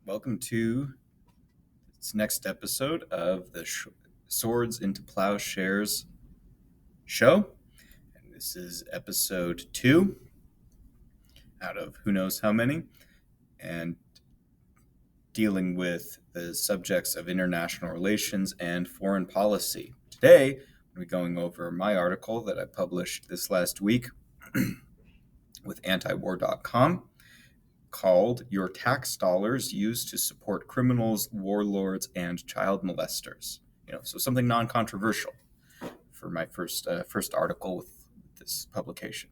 Welcome to this next episode of the Swords into Plowshares show. And this is episode 2 out of who knows how many, and dealing with the subjects of international relations and foreign policy. Today, we're going over my article that I published this last week with antiwar.com called Your Tax Dollars Used to Support Criminals, Warlords, and Child Molesters. So something non-controversial for my first article with this publication.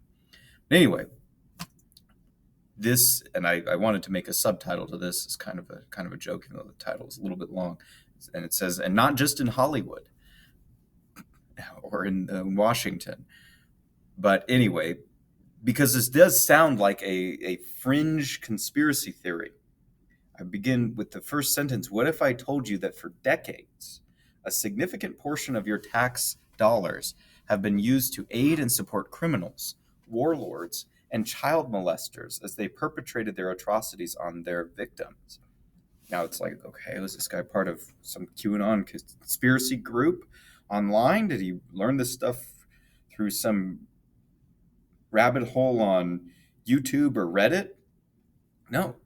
Anyway, this, and I wanted to make a subtitle to this. It's kind of a joke, even though the title is a little bit long, and it says, "And not just in Hollywood or in Washington." But anyway, because this does sound like a fringe conspiracy theory, I begin with the first sentence. What if I told you that for decades, a significant portion of your tax dollars have been used to aid and support criminals, warlords, and child molesters as they perpetrated their atrocities on their victims? Now it's like, okay, was this guy part of some QAnon conspiracy group online? Did he learn this stuff through some rabbit hole on YouTube or Reddit? No,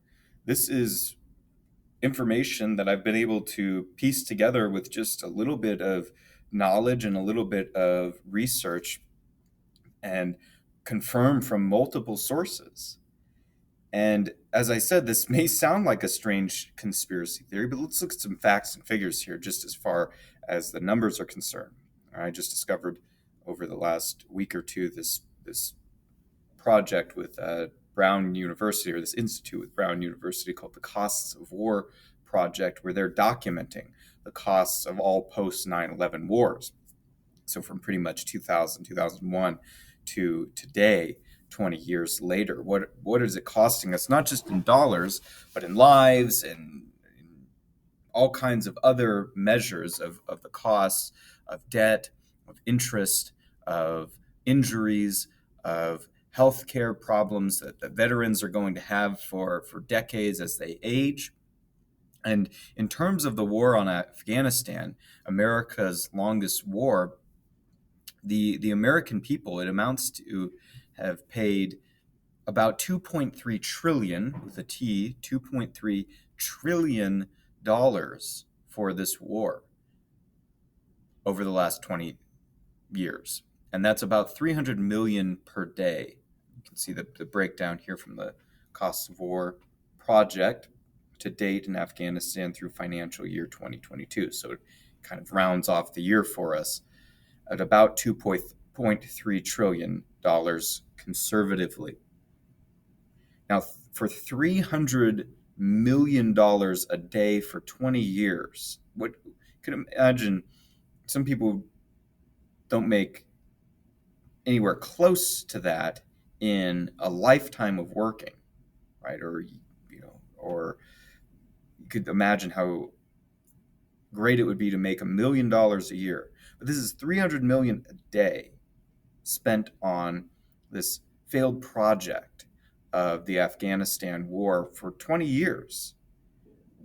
this is information that I've been able to piece together with just a little bit of knowledge and a little bit of research and confirm from multiple sources. And as I said, this may sound like a strange conspiracy theory, but let's look at some facts and figures here just as far as the numbers are concerned. I just discovered over the last week or two this project with Brown University, or this institute with Brown University, called the Costs of War Project, where they're documenting the costs of all post 9/11 wars. So from pretty much 2000, 2001 to today, 20 years later, what is it costing us, not just in dollars, but in lives and in all kinds of other measures of the costs of debt, of interest, of injuries, of healthcare problems that the veterans are going to have for decades as they age. And in terms of the war on Afghanistan, America's longest war, the American people, it amounts to have paid about 2.3 trillion, with a T, 2.3 trillion dollars for this war over the last 20 years. And that's about 300 million per day. You can see the breakdown here from the Costs of War Project to date in Afghanistan through financial year 2022. So it kind of rounds off the year for us at about $2.3 trillion conservatively. Now, for $300 million a day for 20 years, what you can imagine, some people don't make anywhere close to that in a lifetime of working, right? Or you could imagine how great it would be to make $1 million a year. But this is 300 million a day spent on this failed project of the Afghanistan war for 20 years.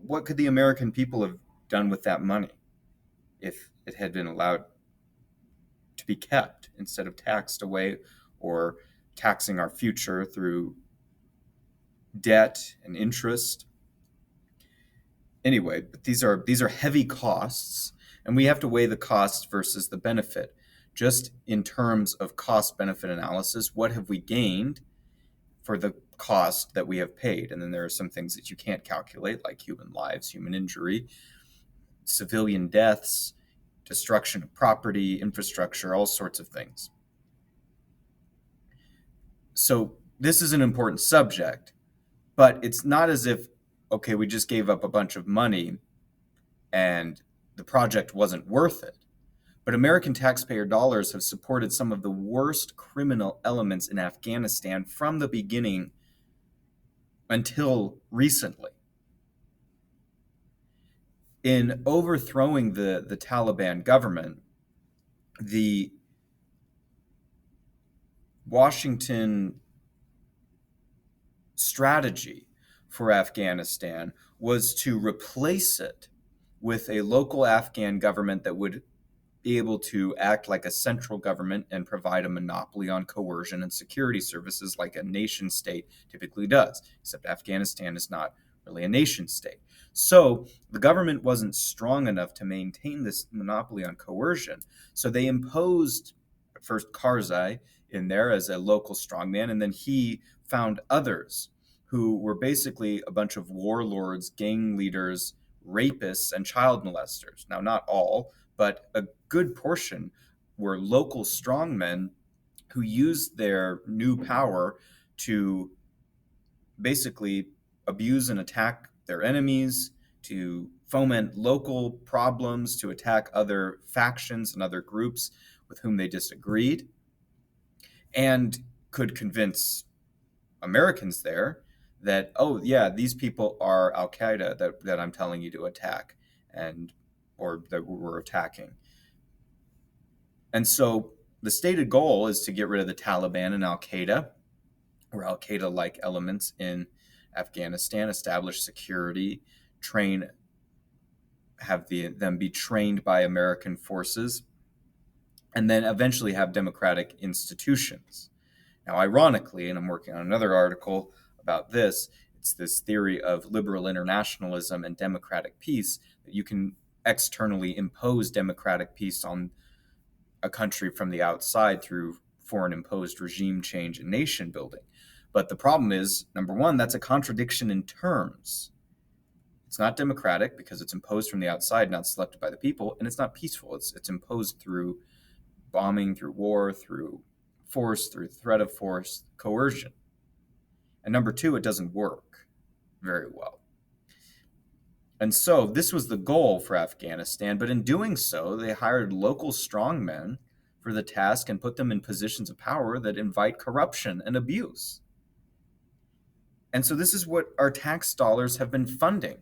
What could the American people have done with that money if it had been allowed to be kept instead of taxed away or taxing our future through debt and interest? Anyway, but these are heavy costs, and we have to weigh the cost versus the benefit. Just in terms of cost benefit analysis, what have we gained for the cost that we have paid? And then there are some things that you can't calculate, like human lives, human injury, civilian deaths, destruction of property, infrastructure, all sorts of things. So this is an important subject, but it's not as if, okay, we just gave up a bunch of money and the project wasn't worth it. But American taxpayer dollars have supported some of the worst criminal elements in Afghanistan from the beginning until recently. In overthrowing the Taliban government, the Washington strategy for Afghanistan was to replace it with a local Afghan government that would be able to act like a central government and provide a monopoly on coercion and security services like a nation state typically does, except Afghanistan is not really a nation state. So the government wasn't strong enough to maintain this monopoly on coercion. So they imposed first Karzai in there as a local strongman, and then he found others who were basically a bunch of warlords, gang leaders, rapists, and child molesters. Now, not all, but a good portion were local strongmen who used their new power to basically abuse and attack their enemies, to foment local problems, to attack other factions and other groups with whom they disagreed, and could convince Americans there that, oh, yeah, these people are Al Qaeda that I'm telling you to attack, and or that we're attacking. And so the stated goal is to get rid of the Taliban and Al Qaeda, or Al Qaeda like elements in Afghanistan, establish security, train, them be trained by American forces, and then eventually have democratic institutions. Now, ironically, and I'm working on another article about this, it's this theory of liberal internationalism and democratic peace, that you can externally impose democratic peace on a country from the outside through foreign imposed regime change and nation building. But the problem is, number one, that's a contradiction in terms. It's not democratic because it's imposed from the outside, not selected by the people, and it's not peaceful. It's imposed through bombing, through war, through force, through threat of force, coercion. And number two, it doesn't work very well. And so this was the goal for Afghanistan, but in doing so, they hired local strongmen for the task and put them in positions of power that invite corruption and abuse. And so this is what our tax dollars have been funding.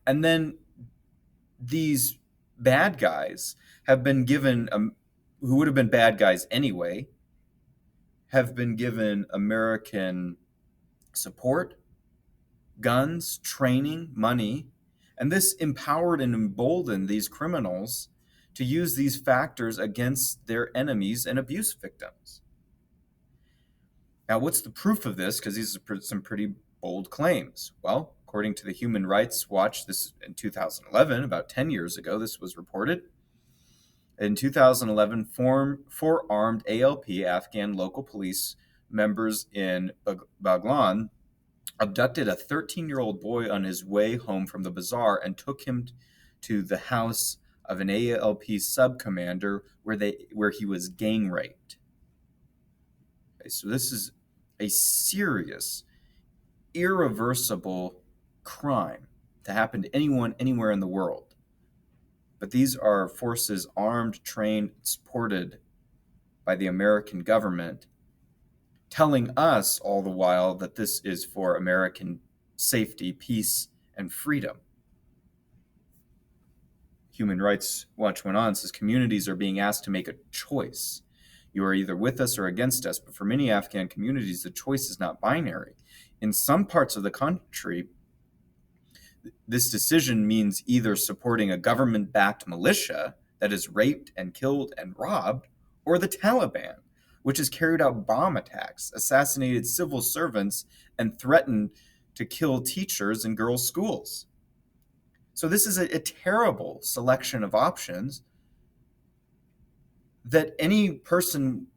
And then these bad guys have been given, who would have been bad guys anyway, have been given American support, guns, training, money, and this empowered and emboldened these criminals to use these factors against their enemies and abuse victims. Now, what's the proof of this? Because these are some pretty bold claims. Well, according to the Human Rights Watch, this in 2011, about 10 years ago, this was reported. In 2011, four armed ALP, Afghan local police members in Baghlan, abducted a 13-year-old boy on his way home from the bazaar and took him to the house of an ALP sub-commander where he was gang raped. Okay, so this is a serious, irreversible crime to happen to anyone anywhere in the world. But these are forces armed, trained, supported by the American government, telling us all the while that this is for American safety, peace, and freedom. Human Rights Watch went on and says communities are being asked to make a choice. You are either with us or against us, but for many Afghan communities, the choice is not binary. In some parts of the country, this decision means either supporting a government-backed militia that has raped and killed and robbed, or the Taliban, which has carried out bomb attacks, assassinated civil servants, and threatened to kill teachers in girls' schools. So this is a terrible selection of options that any person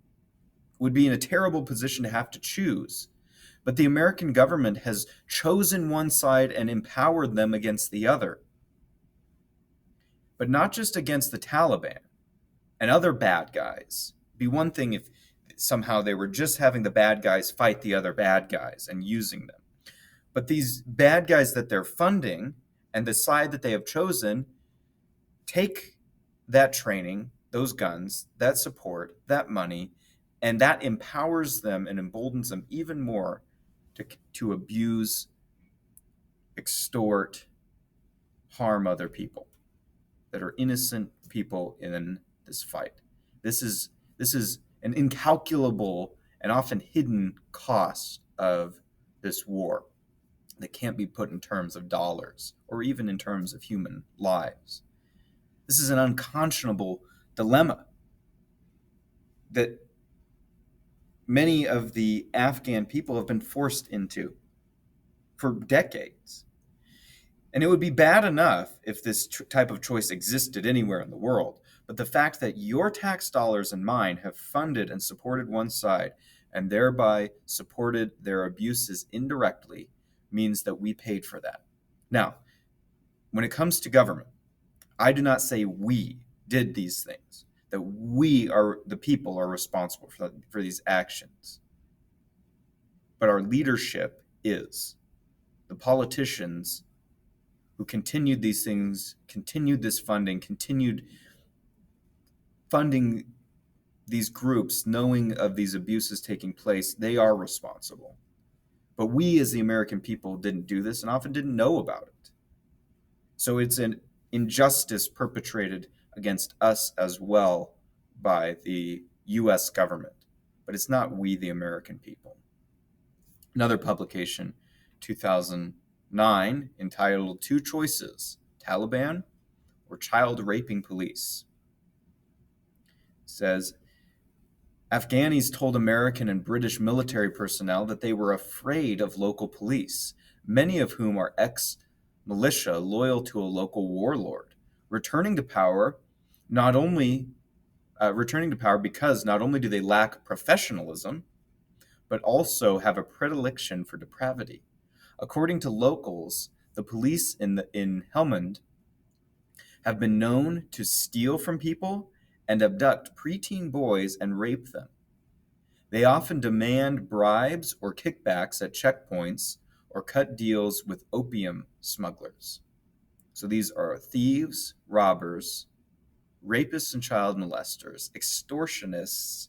would be in a terrible position to have to choose. But the American government has chosen one side and empowered them against the other. But not just against the Taliban and other bad guys. It'd be one thing if somehow they were just having the bad guys fight the other bad guys and using them. But these bad guys that they're funding and the side that they have chosen take that training, those guns, that support, that money, and that empowers them and emboldens them even more to abuse, extort, harm other people that are innocent people in this fight. This is an incalculable and often hidden cost of this war. that can't be put in terms of dollars or even in terms of human lives. This is an unconscionable dilemma that many of the Afghan people have been forced into for decades. And it would be bad enough if this type of choice existed anywhere in the world. But the fact that your tax dollars and mine have funded and supported one side and thereby supported their abuses indirectly means that we paid for that. Now, when it comes to government, I do not say we did these things, that we are the people are responsible for these actions. But our leadership is. The politicians who continued these things, continued this funding, continued funding these groups, knowing of these abuses taking place, they are responsible. But we as the American people didn't do this and often didn't know about it. So it's an injustice perpetrated against us as well by the US government. But it's not we, the American people. Another publication, 2009, entitled Two Choices, Taliban or Child Raping Police, says, Afghanis told American and British military personnel that they were afraid of local police, many of whom are ex-militia loyal to a local warlord, returning to power because not only do they lack professionalism, but also have a predilection for depravity. According to locals, the police in Helmand have been known to steal from people and abduct preteen boys and rape them. They often demand bribes or kickbacks at checkpoints or cut deals with opium smugglers. So these are thieves, robbers, rapists and child molesters, extortionists,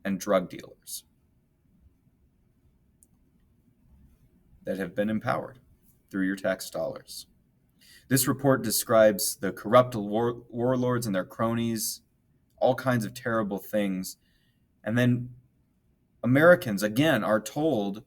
and drug dealers that have been empowered through your tax dollars. This report describes the corrupt warlords and their cronies, all kinds of terrible things. And then Americans, again, are told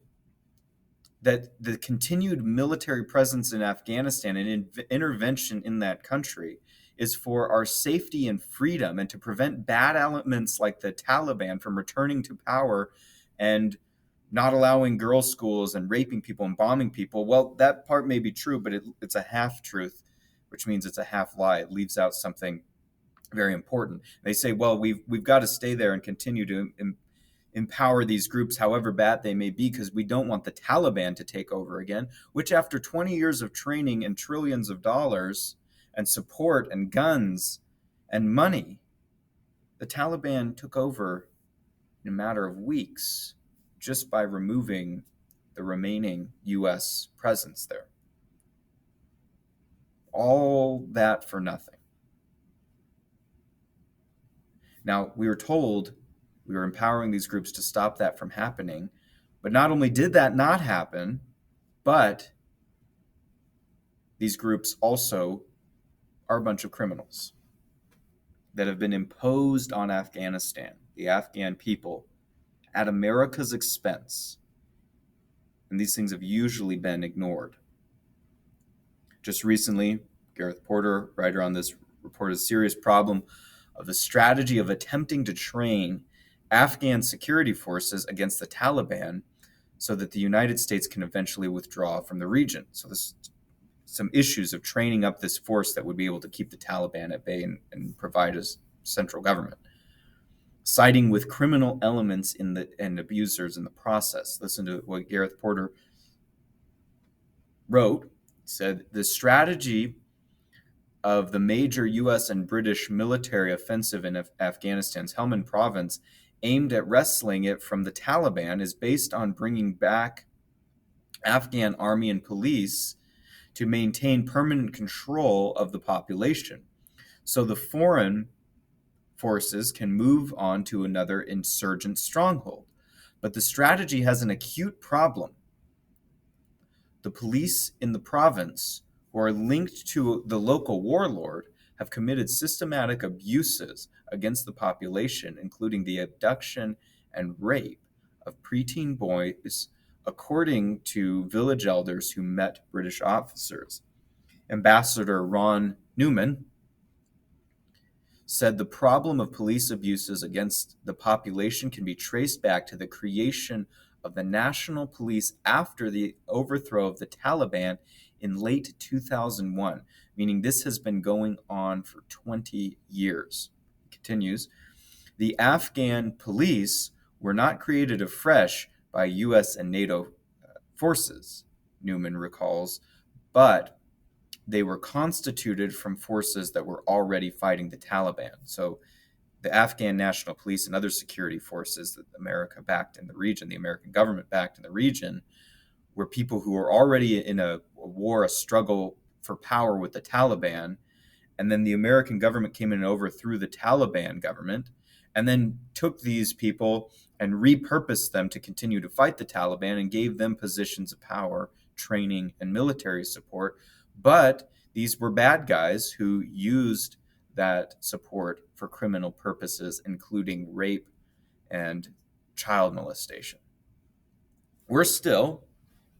that the continued military presence in Afghanistan and intervention in that country is for our safety and freedom and to prevent bad elements like the Taliban from returning to power and not allowing girls' schools and raping people and bombing people. Well, that part may be true, but it's a half-truth, which means it's a half-lie. It leaves out something very important. They say, well, we've got to stay there and continue to empower these groups, however bad they may be, because we don't want the Taliban to take over again, which after 20 years of training and trillions of dollars and support and guns and money, the Taliban took over in a matter of weeks just by removing the remaining U.S. presence there. All that for nothing. Now, we were told we were empowering these groups to stop that from happening, but not only did that not happen, but these groups also are a bunch of criminals that have been imposed on Afghanistan, the Afghan people, at America's expense. And these things have usually been ignored. Just recently, Gareth Porter, writer on this, reported a serious problem of the strategy of attempting to train Afghan security forces against the Taliban so that the United States can eventually withdraw from the region. So there's some issues of training up this force that would be able to keep the Taliban at bay and provide a central government, siding with criminal elements and abusers in the process. Listen to what Gareth Porter wrote. He said, the strategy of the major U.S. and British military offensive in Afghanistan's Helmand province aimed at wresting it from the Taliban is based on bringing back Afghan army and police to maintain permanent control of the population, so the foreign forces can move on to another insurgent stronghold. But the strategy has an acute problem. The police in the province, who are linked to the local warlord, have committed systematic abuses against the population, including the abduction and rape of preteen boys according to village elders who met British officers. Ambassador Ron Newman said the problem of police abuses against the population can be traced back to the creation of the National Police after the overthrow of the Taliban in late 2001, meaning this has been going on for 20 years. He continues, the Afghan police were not created afresh by US and NATO forces, Newman recalls, but they were constituted from forces that were already fighting the Taliban. So the Afghan National Police and other security forces that America backed in the region, the American government backed in the region, were people who were already in a war, a struggle for power with the Taliban. And then the American government came in and overthrew the Taliban government and then took these people and repurposed them to continue to fight the Taliban and gave them positions of power, training, and military support. But these were bad guys who used that support for criminal purposes, including rape and child molestation. We're still,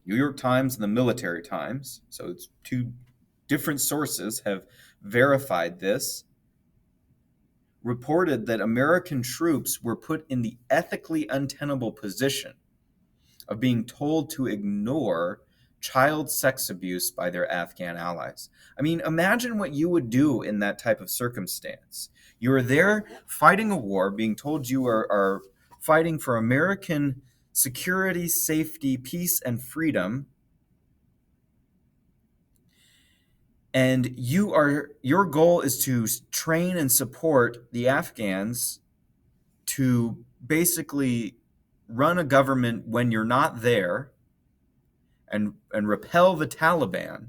New York Times and the Military Times, so it's two different sources have verified this, reported that American troops were put in the ethically untenable position of being told to ignore child sex abuse by their Afghan allies. I mean, imagine what you would do in that type of circumstance. You are there fighting a war, being told you are fighting for American security, safety, peace, and freedom. And your goal is to train and support the Afghans to basically run a government when you're not there and repel the Taliban.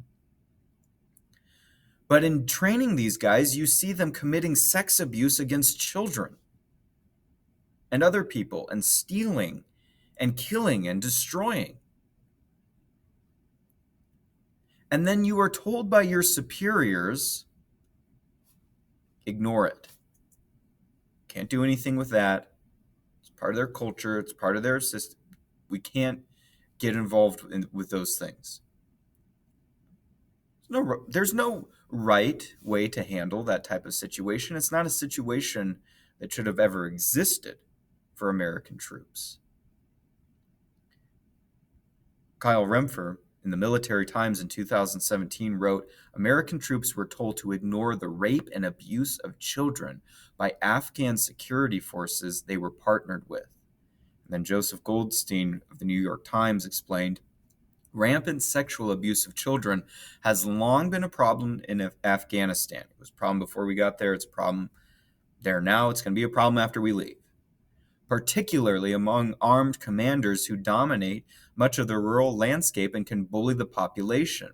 But in training these guys, you see them committing sex abuse against children and other people and stealing and killing and destroying. And then you are told by your superiors, ignore it. Can't do anything with that. It's part of their culture. It's part of their system. We can't get involved with those things. There's no right way to handle that type of situation. It's not a situation that should have ever existed for American troops. Kyle Remfer in the Military Times in 2017 wrote, American troops were told to ignore the rape and abuse of children by Afghan security forces they were partnered with. And then Joseph Goldstein of the New York Times explained, rampant sexual abuse of children has long been a problem in Afghanistan. It was a problem before we got there. It's a problem there now. It's going to be a problem after we leave, particularly among armed commanders who dominate much of the rural landscape and can bully the population.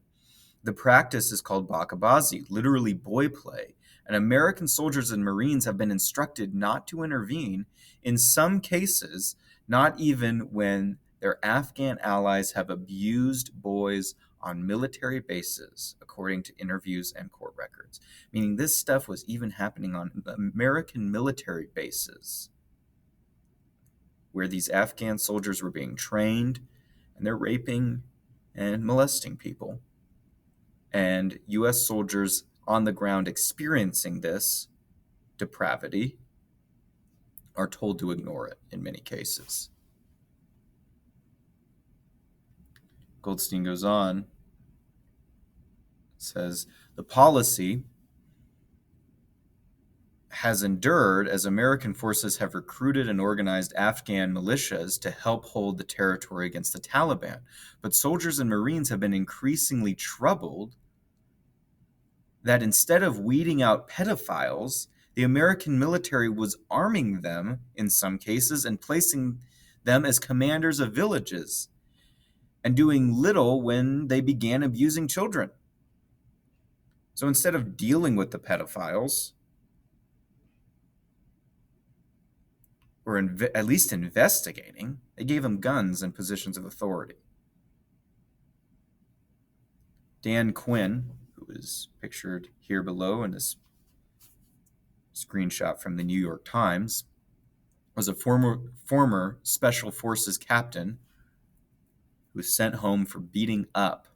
The practice is called bakabazi, literally boy play, and American soldiers and Marines have been instructed not to intervene, in some cases, not even when their Afghan allies have abused boys on military bases, according to interviews and court records. Meaning this stuff was even happening on American military bases, where these Afghan soldiers were being trained, and they're raping and molesting people. And U.S. soldiers on the ground experiencing this depravity are told to ignore it in many cases. Goldstein goes on, says, the policy has endured as American forces have recruited and organized Afghan militias to help hold the territory against the Taliban. But soldiers and Marines have been increasingly troubled that instead of weeding out pedophiles, the American military was arming them in some cases and placing them as commanders of villages and doing little when they began abusing children. So instead of dealing with the pedophiles, or at least investigating, they gave them guns and positions of authority. Dan Quinn, who is pictured here below in this screenshot from the New York Times, was a former Special Forces captain who was sent home for beating up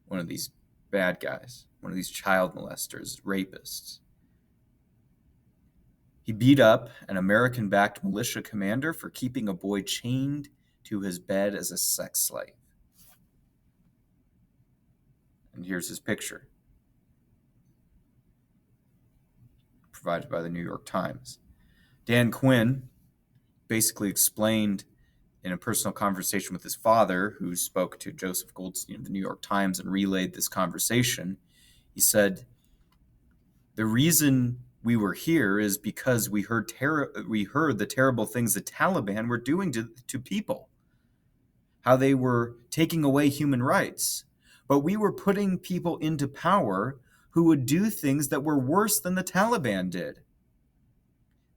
one of these bad guys, one of these child molesters, rapists. He beat up an American-backed militia commander for keeping a boy chained to his bed as a sex slave. And here's his picture, provided by the New York Times. Dan Quinn basically explained in a personal conversation with his father, who spoke to Joseph Goldstein of the New York Times and relayed this conversation. He said, "The reason we were here is because we heard the terrible things the Taliban were doing to people, how they were taking away human rights. But we were putting people into power who would do things that were worse than the Taliban did."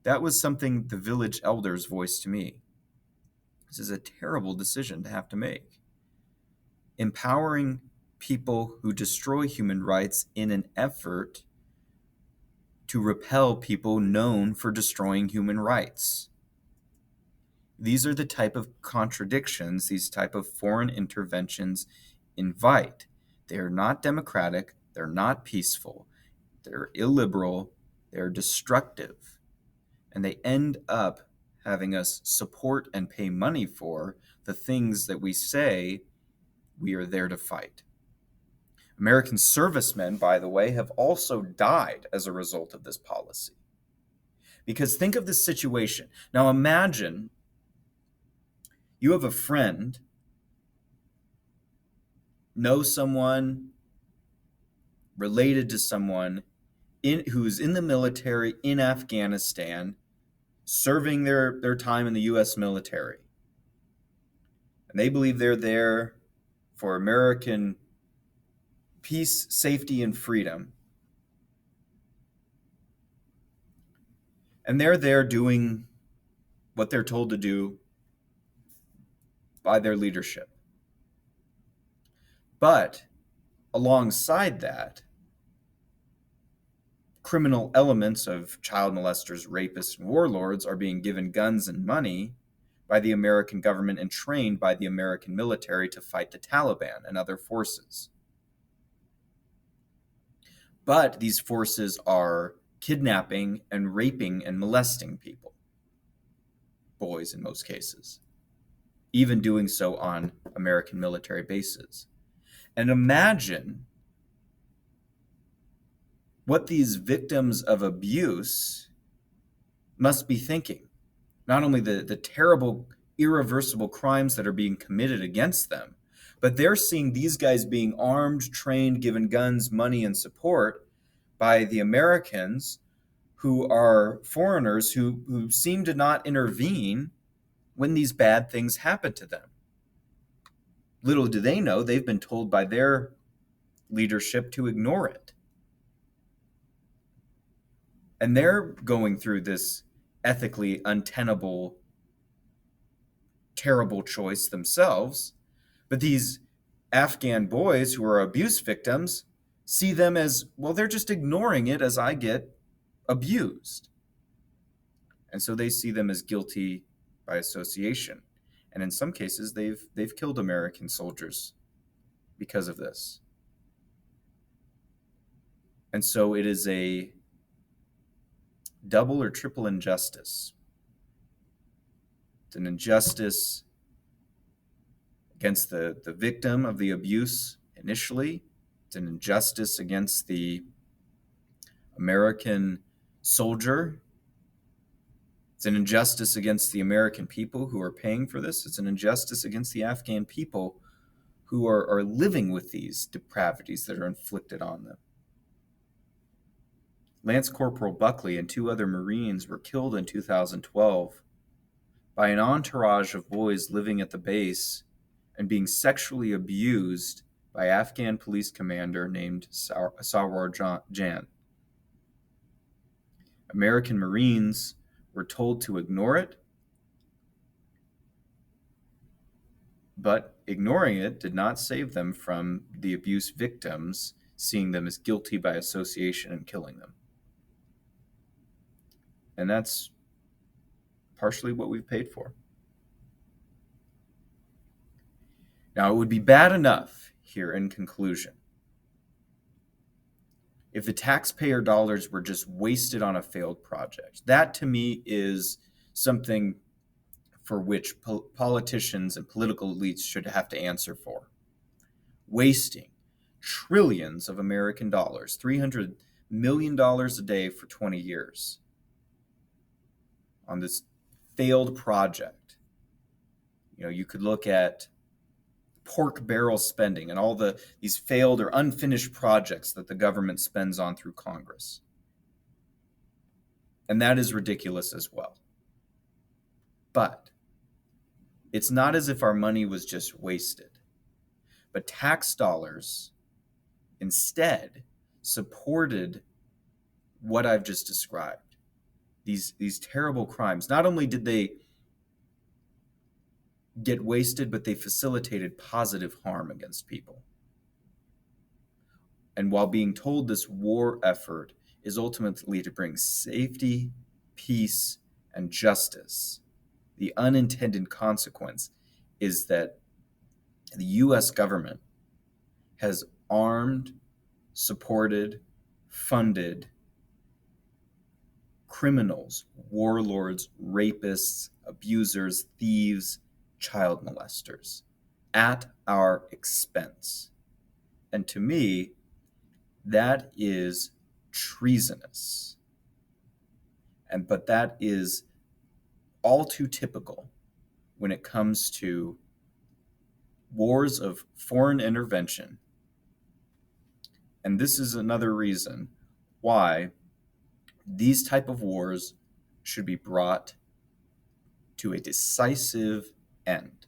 That was something the village elders voiced to me. This is a terrible decision to have to make. Empowering people who destroy human rights in an effort to repel people known for destroying human rights. These are the type of contradictions these type of foreign interventions invite. They are not democratic, they're not peaceful, they're illiberal, they're destructive, and they end up having us support and pay money for the things that we say we are there to fight. American servicemen, by the way, have also died as a result of this policy. Because think of this situation. Now imagine you have a friend, know someone, related to someone who's in the military in Afghanistan, serving their time in the U.S. military. And they believe they're there for American peace, safety, and freedom. And they're there doing what they're told to do by their leadership. But alongside that, criminal elements of child molesters, rapists, and warlords are being given guns and money by the American government and trained by the American military to fight the Taliban and other forces. But these forces are kidnapping and raping and molesting people, boys in most cases, even doing so on American military bases. And imagine what these victims of abuse must be thinking. Not only the terrible, irreversible crimes that are being committed against them, but they're seeing these guys being armed, trained, given guns, money, and support by the Americans, who are foreigners who seem to not intervene when these bad things happen to them. Little do they know, they've been told by their leadership to ignore it. And they're going through this ethically untenable, terrible choice themselves. But these Afghan boys who are abuse victims see them as, well, they're just ignoring it as I get abused. And so they see them as guilty by association. And in some cases, they've killed American soldiers because of this. And so it is a double or triple injustice. It's an injustice against the victim of the abuse initially. It's an injustice against the American soldier. It's an injustice against the American people who are paying for this. It's an injustice against the Afghan people who are living with these depravities that are inflicted on them. Lance Corporal Buckley and 2 other Marines were killed in 2012 by an entourage of boys living at the base and being sexually abused by Afghan police commander named Sarwar Jan. American Marines were told to ignore it, but ignoring it did not save them from the abuse victims seeing them as guilty by association and killing them. And that's partially what we've paid for. Now, it would be bad enough here in conclusion if the taxpayer dollars were just wasted on a failed project. That to me is something for which politicians and political elites should have to answer for. Wasting trillions of American dollars, $300 million a day for 20 years on this failed project. You could look at pork barrel spending and all these failed or unfinished projects that the government spends on through Congress. And that is ridiculous as well. But it's not as if our money was just wasted. But tax dollars instead supported what I've just described. These terrible crimes. Not only did they get wasted, but they facilitated positive harm against people. And while being told this war effort is ultimately to bring safety, peace, and justice, the unintended consequence is that the U.S. government has armed, supported, funded criminals, warlords, rapists, abusers, thieves, child molesters at our expense. And to me, that is treasonous. But that is all too typical when it comes to wars of foreign intervention. And this is another reason why these type of wars should be brought to a decisive end.